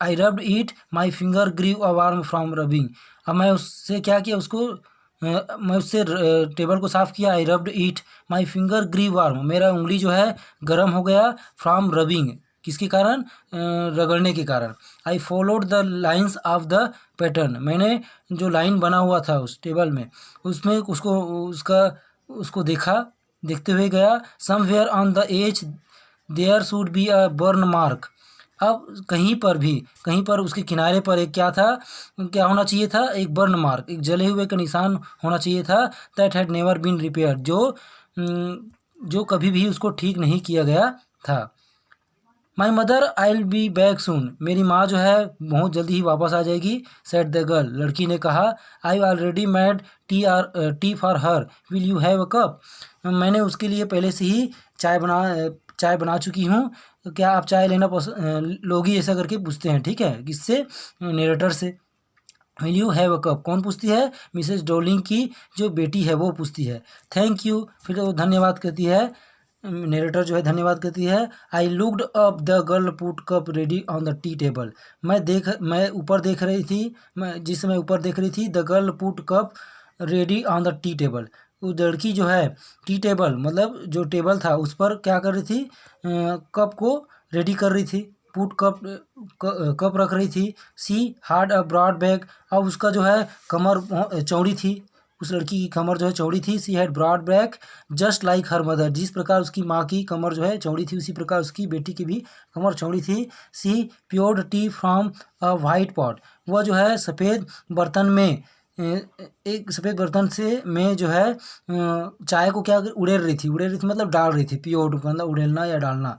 I rubbed it, my finger grew a warm from rubbing, अब मैं उससे क्या किया, मैं उससे टेबल को साफ़ किया। I rubbed it, my finger grew warm, मेरा उंगली जो है गर्म हो गया। फ्रॉम रबिंग, किसके कारण, रगड़ने के कारण। I followed the lines of the pattern, मैंने जो लाइन बना हुआ था उस टेबल में, उसमें उसको देखते हुए गया। Somewhere on the edge there should be a burn mark, अब कहीं पर उसके किनारे पर एक क्या होना चाहिए था, एक बर्न मार्क, एक जले हुए का निशान होना चाहिए था। That had never been repaired, जो कभी भी उसको ठीक नहीं किया गया था। My mother I will be back soon, मेरी माँ जो है बहुत जल्दी ही वापस आ जाएगी। सेड द गर्ल, लड़की ने कहा। I already made tea for her, will you have a cup, मैंने उसके लिए पहले से ही चाय बना चुकी हूँ, क्या आप चाय लेना लोगी, ऐसा करके पूछते हैं। ठीक है, किससे? नेरेटर से। Will you have a cup कौन पूछती है? मिसेस डोलिंग की जो बेटी है वो पूछती है। थैंक यू, फिर वो धन्यवाद कहती है, नेरेटर जो है धन्यवाद कहती है। I looked up, the girl put cup ready on the tea table, मैं ऊपर देख रही थी, जिस समय ऊपर देख रही थी, the girl put cup ready on the tea table, वो लड़की जो है टी टेबल मतलब जो टेबल था उस पर क्या कर रही थी? कप को रेडी कर रही थी, पुट कप रख रही थी। सी हार्ड अ ब्रॉड बैग, अब उसका जो है कमर चौड़ी थी, उस लड़की की कमर जो है चौड़ी थी। She had broad back just like her mother, जिस प्रकार उसकी माँ की कमर जो है चौड़ी थी उसी प्रकार उसकी बेटी की भी कमर चौड़ी थी। She poured tea from a white pot, वह जो है सफ़ेद बर्तन में एक सफ़ेद बर्तन से में जो है चाय को क्या उड़ेल रही थी मतलब डाल रही थी, प्योर्ड मतलब उड़ेलना या डालना।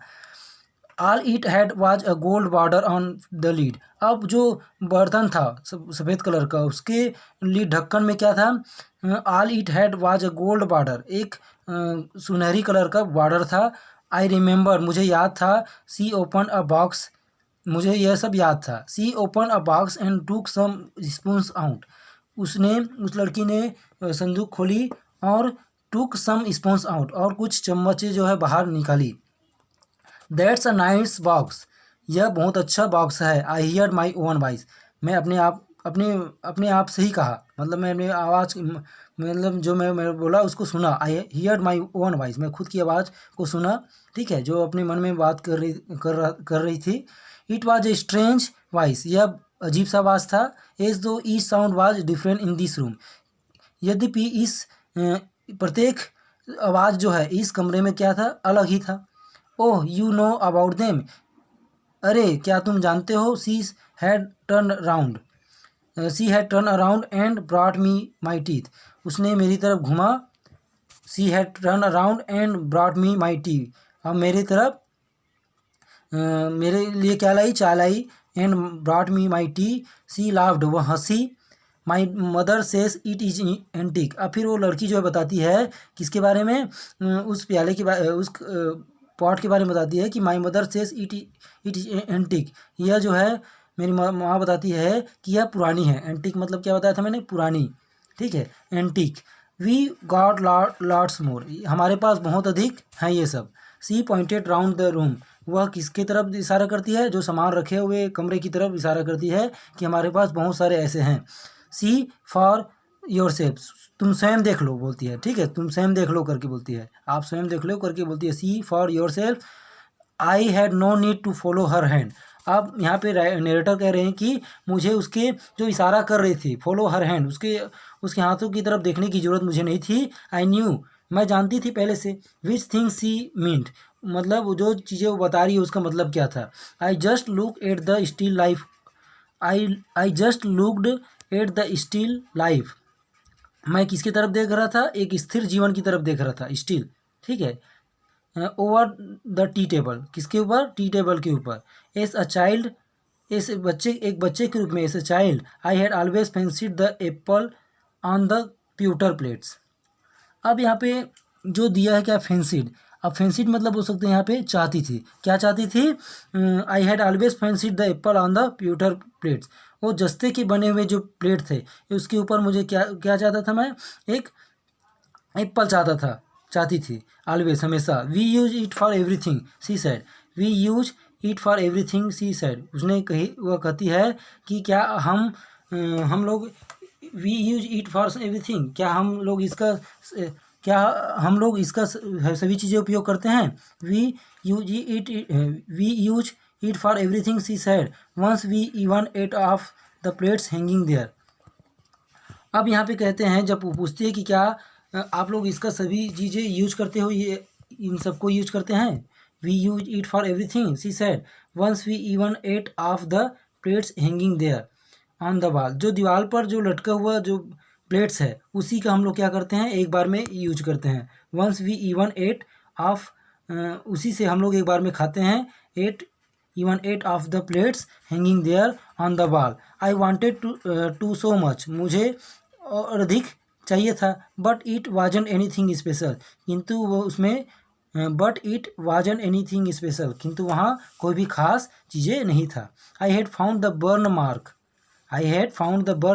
All it had was a gold border on the lead, अब जो बर्तन था सफ़ेद कलर का उसके लीड ढक्कन में क्या था? All it had was a gold border, एक सुनहरी कलर का बॉर्डर था। आई रिमेंबर, मुझे याद था। सी ओपन अ बॉक्स, मुझे यह सब याद था। सी ओपन अ बॉक्स एंड टूक सम स्पून्स आउट, उस लड़की ने संदूक खोली और टूक सम स्पून्स आउट, और कुछ चम्मचें जो है बाहर निकाली। दैट्स अ नाइस बॉक्स, यह बहुत अच्छा बॉक्स है। I hear my own voice, मैं अपने आप से ही कहा, मतलब मैं अपनी आवाज़ मतलब जो मैं बोला उसको सुना। I hear my own voice, मैं खुद की आवाज़ को सुना। ठीक है, जो अपने मन में बात कर रही थी। It was a strange voice, यह अजीब सा आवाज़ था। एज दो each sound was different in this room, यद्यपि इस प्रत्येक आवाज़ जो है इस कमरे में क्या था? अलग ही था। Oh you know about them, अरे क्या तुम जानते हो? She had turn around and brought me my teeth, उसने मेरी तरफ घुमा। She had turn around and brought me my tea, अब मेरी तरफ मेरे लिए क्या लाई? चाय लाई। And brought me my tea, she laughed, वह हंसी। My mother says it is antique, अब फिर वो लड़की जो है बताती है किसके बारे में? उस प्याले के बारे, उस पॉट के बारे में बताती है कि माई mother says it is antique, यह जो है मेरी माँ बताती है कि यह पुरानी है। एंटिक मतलब क्या बताया था मैंने? पुरानी। ठीक है, antique. We got lots more, हमारे पास बहुत अधिक हैं ये सब। She pointed round the room, वह किसके तरफ इशारा करती है? जो सामान रखे हुए कमरे की तरफ इशारा करती है कि हमारे पास बहुत सारे ऐसे हैं। सी फॉर योर सेल्फ, तुम स्वयं देख लो बोलती है। ठीक है, तुम स्वयं देख लो करके बोलती है, आप स्वयं देख लो करके बोलती है। See for yourself, I had no need to follow her hand, अब यहाँ पे नरेटर कह रहे हैं कि मुझे उसके जो इशारा कर रही थी, फॉलो हर हैंड, उसके हाथों की तरफ देखने की ज़रूरत मुझे नहीं थी। आई न्यू, मैं जानती थी पहले से। विच थिंग सी मीन्ट, मतलब वो जो चीज़ें वो बता रही है उसका मतलब क्या था। I just look at the still life, I just looked at the still life, मैं किसकी तरफ देख रहा था? एक स्थिर जीवन की तरफ देख रहा था, स्टिल। ठीक है, ओवर द टी टेबल, किसके ऊपर? टी टेबल के ऊपर। एज अ चाइल्ड, एक बच्चे के रूप में। As a child I had always fancied the apple on the pewter plates, अब यहाँ पे जो दिया है क्या? फैंसीड, अब फैंसीड मतलब हो सकते हैं यहाँ पे चाहती थी, क्या चाहती थी? आई had always fancied the apple on the pewter plates, वो जस्ते के बने हुए जो प्लेट थे उसके ऊपर मुझे क्या क्या चाहता था मैं? एक एप्पल चाहती थी, ऑलवेज, हमेशा। We use it for everything she said, we use it for everything she said, उसने कही, वह कहती है कि क्या हम लोग we use it for everything, क्या हम लोग इसका सभी चीज़ें उपयोग करते हैं? We use it for everything she said, once we even ate off the plates hanging there, अब यहाँ पे कहते हैं, जब वो पूछती है कि क्या आप लोग इसका सभी चीज़ें यूज करते हो, ये इन सबको यूज करते हैं? We use it for everything she said, once we even ate off the plates hanging there on the wall, जो दीवार पर जो लटका हुआ जो प्लेट्स है उसी का हम लोग क्या करते हैं? एक बार में यूज करते हैं। Once we even ate off, उसी से हम लोग एक बार में खाते हैं। Ate even 8 of the plates hanging there on the wall. I wanted to so much, मुझे और अधिक चाहिए था, but it wasn't anything special, किंतु वो उसमें but it वाजन any thing special, किंतु वहाँ कोई भी खास चीज़ें नहीं था. I had found the burn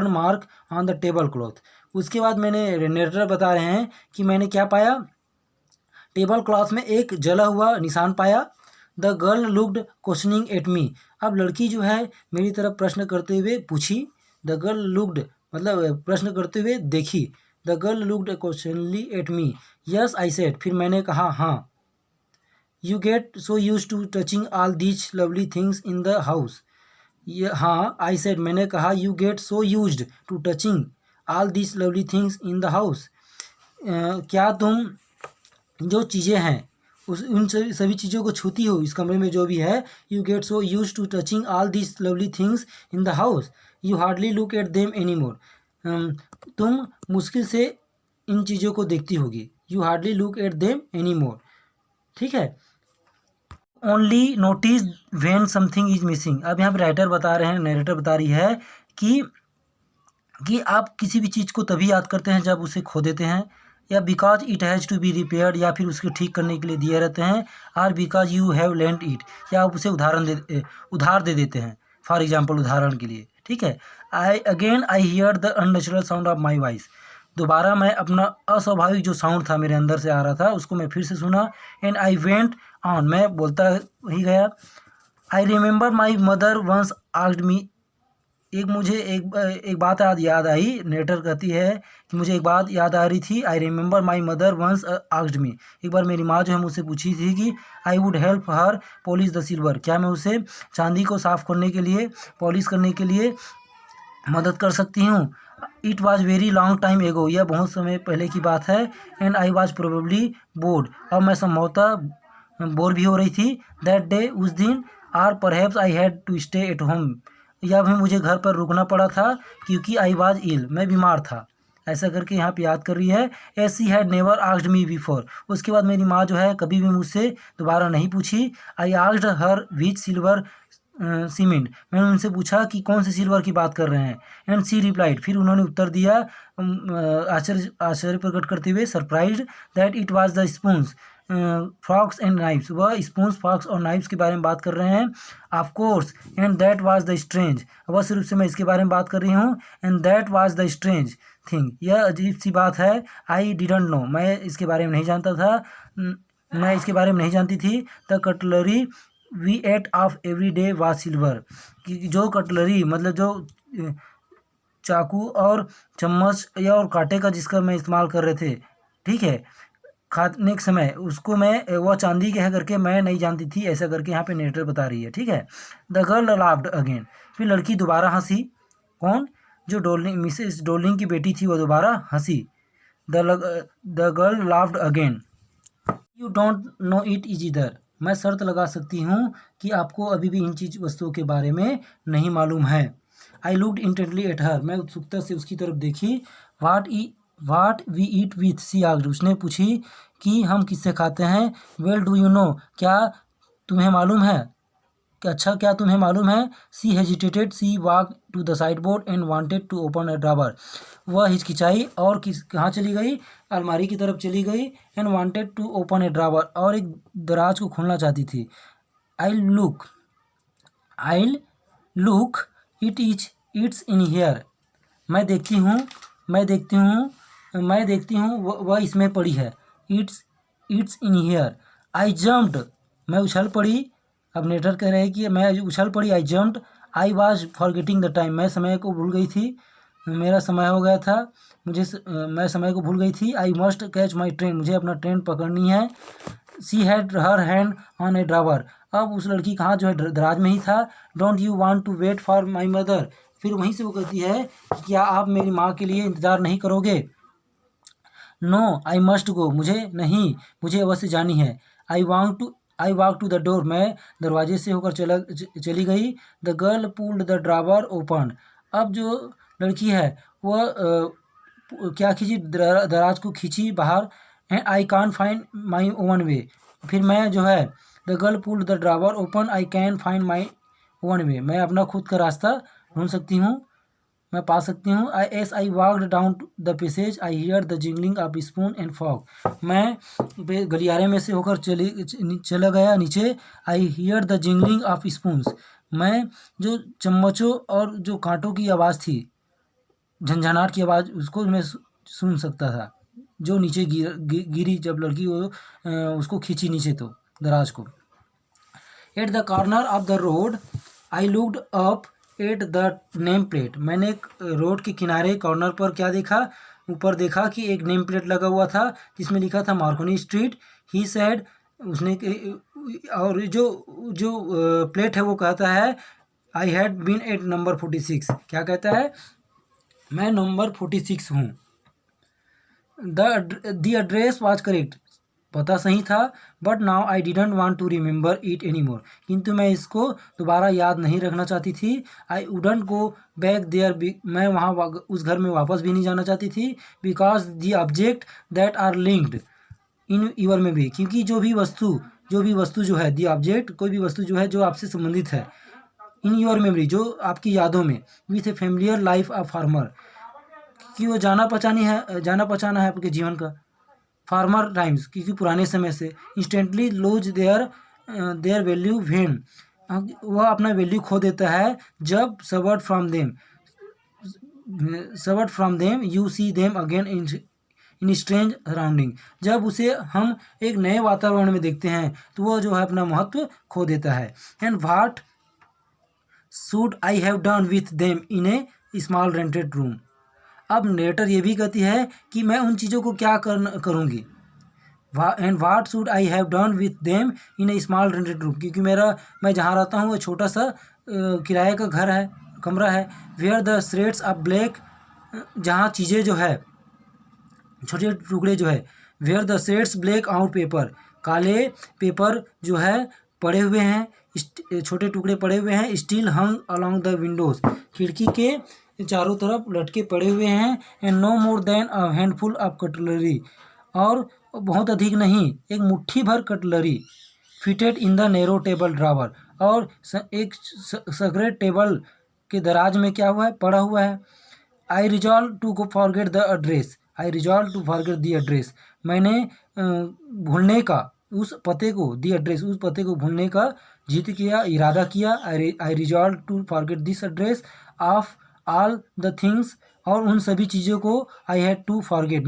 mark on the table cloth. उसके बाद मैंने नरेटर बता रहे हैं कि मैंने क्या पाया, टेबल क्लॉथ में एक जला हुआ निशान पाया. The girl looked questioning at me. अब लड़की जो है मेरी तरफ प्रश्न करते हुए पूछी. द गर्ल लुक्ड मतलब प्रश्न करते हुए देखी. The girl looked questioningly at me. Yes I said. फिर मैंने कहा हाँ. You get so use to touching all these lovely things in the house. हाँ आई सेड. मैंने कहा you get so used to touching all these lovely things in the house. क्या तुम जो चीज़ें हैं उन सभी चीज़ों को छूती हो इस कमरे में जो भी है. You get so use to touching all these lovely things in the house. You hardly look at them any more. तुम मुश्किल से इन चीज़ों को देखती होगी. You hardly look at them any more. ठीक है. Only notice when something is missing. अब यहाँ पर राइटर बता रहे हैं, नरेटर बता रही है कि आप किसी भी चीज़ को तभी याद करते हैं जब उसे खो देते हैं, या because it has to be repaired, या फिर उसके ठीक करने के लिए दिए रहते हैं, और because you have lent it, या आप उसे उधार दे देते हैं. फॉर एग्जाम्पल उदाहरण के लिए. ठीक है. आई hear the unnatural sound of my voice. दोबारा मैं अपना अस्वाभाविक जो साउंड था मेरे अंदर से आ रहा था उसको मैं फिर से सुना. And I went on. मैं बोलता ही गया. I remember my mother once asked me. मुझे एक बात याद आई. नेटर कहती है कि मुझे एक बात याद आ रही थी. I remember my mother once asked me. एक बार मेरी माँ जो है मुझसे पूछी थी कि I would help her polish the silver. क्या मैं उसे चांदी को साफ़ करने के लिए, पॉलिश करने के लिए मदद कर सकती हूँ. It was very long time एगो. यह बहुत समय पहले की बात है. And I was probably board. अब मैं संभवतः बोर भी हो रही थी. दैट डे उस दिन. Or perhaps I had to stay at home. या भी मुझे घर पर रुकना पड़ा था क्योंकि आई वाज इल. मैं बीमार था. ऐसा करके यहाँ पे याद कर रही है. As she had never asked me before. उसके बाद मेरी माँ जो है कभी भी मुझसे दोबारा नहीं पूछी. I asked her which silver cement. मैंने उनसे पूछा कि कौन से सिल्वर की बात कर रहे हैं. And she replied. फिर उन्होंने उत्तर दिया आश्चर्य प्रकट करते हुए, surprised, that it was the spoons forks and knives. वह स्पून्स, फॉक्स और नाइफ्स के बारे में बात कर रहे हैं. Of course. And that was the strange. अवश्य रूप से मैं इसके बारे में बात कर रही हूँ. And that was the strange thing. यह अजीब सी बात है. I didn't know. मैं इसके बारे में नहीं जानता था. मैं इसके बारे में नहीं जानती थी. The cutlery we ate off every day was silver. कि जो कटलरी मतलब जो चाकू और चम्मच या और कांटे का जिसका मैं इस्तेमाल कर रहे थे, ठीक है, खाने के समय, उसको मैं वह चांदी के है करके मैं नहीं जानती थी. ऐसा करके यहाँ पे नेटर बता रही है. ठीक है. The girl laughed again. फिर लड़की दोबारा हंसी. कौन? जो मिसेस डोलिंग की बेटी थी वो दोबारा हंसी. The girl laughed again. You don't know it is इधर. मैं शर्त लगा सकती हूँ कि आपको अभी भी इन चीज़ वस्तुओं के बारे में नहीं मालूम है. I looked intently at her. मैं उत्सुकता से उसकी तरफ देखी. What we eat with. She asked. उसने पूछी कि हम किससे खाते हैं. Well do you know. क्या तुम्हें मालूम है. अच्छा क्या तुम्हें मालूम है. She hesitated. She walk to the sideboard and wanted to open a drawer. वह हिचकिचाई और कहाँ चली गई. अलमारी की तरफ चली गई. And wanted to open a drawer. और एक दराज को खोलना चाहती थी. I look it's in here. मैं देखती हूँ वह इसमें पड़ी है. It's in here. I jumped. मैं उछल पड़ी. अब नेटर कह रहे हैं कि मैं उछल पड़ी. आई jumped. I was forgetting the time. मैं समय को भूल गई थी. मेरा समय हो गया था. मैं समय को भूल गई थी. I must catch my train. मुझे अपना ट्रेन पकड़नी है. She had her hand on A drawer. अब उस लड़की का हाथ जो है दराज में ही था. Don't you want to wait for my mother. फिर वहीं से वो कहती है कि क्या आप मेरी माँ के लिए इंतज़ार नहीं करोगे. No I must go. मुझे अवश्य जानी है. I walk to the door. मैं दरवाजे से होकर चली गई. The girl pulled the drawer open. अब जो लड़की है वह क्या खींची, दराज को खींची बाहर. And I can't find my own way. फिर मैं जो है the girl pulled the drawer open, I can find my one way, मैं अपना खुद का रास्ता ढूंढ सकती हूँ, मैं पा सकती हूँ। I walked down the passage, I hear the jingling of spoon and fork, मैं गलियारे में से होकर चला गया नीचे। I hear the jingling of spoons, मैं जो चम्मचों और जो कांटों की आवाज़ थी, झंझनाहट की आवाज़, उसको मैं सुन सकता था, जो नीचे गिरी जब लड़की उसको खींची नीचे तो दराज को। At the corner of the road I looked up at the name plate, मैंने रोड के किनारे कॉर्नर पर क्या देखा, ऊपर देखा कि एक नेम प्लेट लगा हुआ था जिसमें लिखा था मार्कोनी स्ट्रीट। ही सेड, उसने, और जो प्लेट है वो कहता है I had been at number 46, क्या कहता है, मैं नंबर 46 हूँ। द एड्रेस वाज करेक्ट, पता सही था। But now I didn't want to remember it any more, किंतु मैं इसको दोबारा याद नहीं रखना चाहती थी। I wouldn't go back there, मैं वहाँ उस घर में वापस भी नहीं जाना चाहती थी। Because the object that are linked in your memory, क्योंकि जो भी वस्तु जो है, दी ऑब्जेक्ट, कोई भी वस्तु जो है जो आपसे संबंधित है, इन योर मेमोरी, जो आपकी यादों में, with A familiar life of farmer, कि वो जाना पहचाना है आपके जीवन का, फार्मर टाइम्स, क्योंकि पुराने समय से, instantly lose their value when, वह अपना वैल्यू खो देता है जब severed from them you see them again in strange surrounding, जब उसे हम एक नए वातावरण में देखते हैं तो वह जो है अपना महत्व खो देता है। And what should I have done with them in A small rented room, अब नरेटर ये भी कहती है कि मैं उन चीज़ों को क्या करूँगी। And what should I have done with them in A small rented room, क्योंकि मैं जहाँ रहता हूँ वो छोटा सा किराए का घर है, कमरा है। Where the shreds of black, जहाँ चीज़ें जो है, छोटे टुकड़े जो है, where the shreds black out paper, काले पेपर जो है पड़े हुए हैं, छोटे टुकड़े पड़े हुए हैं। Still hung along the windows, खिड़की के चारों तरफ लटके पड़े हुए हैं। And no more than a handful of cutlery, और बहुत अधिक नहीं, एक मुट्ठी भर cutlery. Fitted in the narrow table drawer, और एक सगरे टेबल के दराज में क्या हुआ है, पड़ा हुआ है। I resolve to forget the address, मैंने भूलने का उस पते को, उस पते को भूलने का इरादा किया। I resolve to forget this address of all the things, और उन सभी चीज़ों को आई हैड टू फॉरगेट,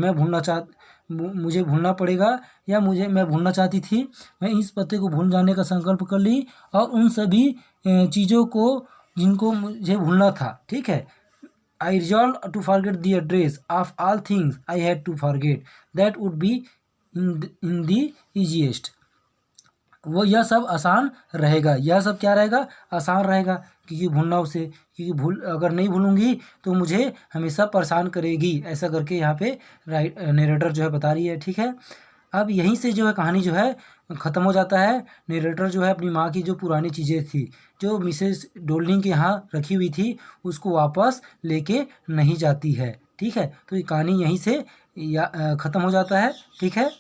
मुझे भूलना पड़ेगा, या मैं भूलना चाहती थी। मैं इस पते को भूल जाने का संकल्प कर ली, और उन सभी चीज़ों को जिनको मुझे भूलना था, ठीक है। I resolve to forget the address of all things I had to forget, that would be in the easiest, वो यह सब आसान रहेगा, यह सब क्या रहेगा, आसान रहेगा, क्योंकि अगर नहीं भूलूंगी तो मुझे हमेशा परेशान करेगी, ऐसा करके यहाँ पे नरेटर जो है बता रही है, ठीक है। अब यहीं से जो है कहानी जो है ख़त्म हो जाता है। नरेटर जो है अपनी माँ की जो पुरानी चीज़ें थी, जो मिसेस डोलिंग के यहाँ रखी हुई थी, उसको वापस लेके नहीं जाती है, ठीक है। तो ये कहानी यहीं से ख़त्म हो जाता है, ठीक है।